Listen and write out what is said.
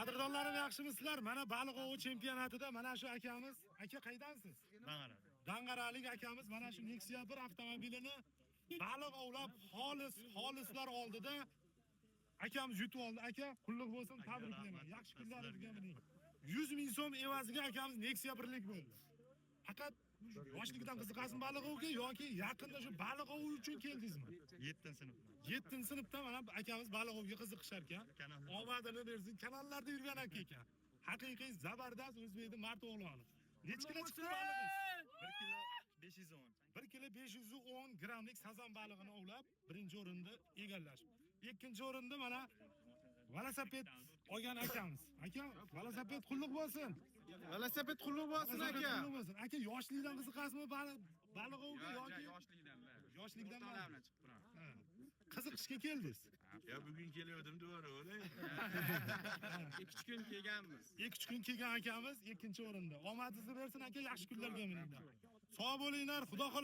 Qadrdonlarim yaxshimisizlar? Mana baliq ovi chempionatida mana shu akamiz, aka qaydansiz? Dang'arada. Dang'aralik akamiz mana shu Nexia 1 avtomobilini baliq ovlab xolislar oldida akamiz yutib oldi. Aka, qulluq bo'lsin, tabriklayman. Yaxshi kunlaringizga mining. 100 ming so'm evaziga akamiz Nexia 1lik bo'ldi. Faqat yoshligidan qiziqasizmi baliq oviga yoki yaqinda shu baliq ovi uchun keldingizmi? 7-sinfdan. 7-sinfda mana akamiz baliq oviga qiziqishar ekan. Omadini bersin, kanallarda yurgan aka ekan. Haqiqiy zabardast o'zbekning mart o'g'loni. Necha kilo chiqdi balig'ingiz? 1 kilo 510. 1 kilo 510 grammlik sazan balig'ini ovlab, birinchi o'rinda egallash. Ikkinchi o'rinda mana velosiped olgan akamiz. Aka, velosiped qulluq bo'lsin. Velosiped qulluq bo'lsin aka. Qulluq bo'lsin. Aka, yoshlikdan qiziqasizmi baliq oviga yoki yoshlikdanmi? yoshlikdanmi? To'la bilan chiqib turaman. Qiziqishga keldingiz. Ya bugün geliyordum duvara öyle. 2 kun kelganmiz. 2 kun kelgan akamiz ikkinchi o'rinda. Omadingizni bersin aka, yaxshi kunlarga mininglar. Sog' bo'linglar, Xudo xohlasa.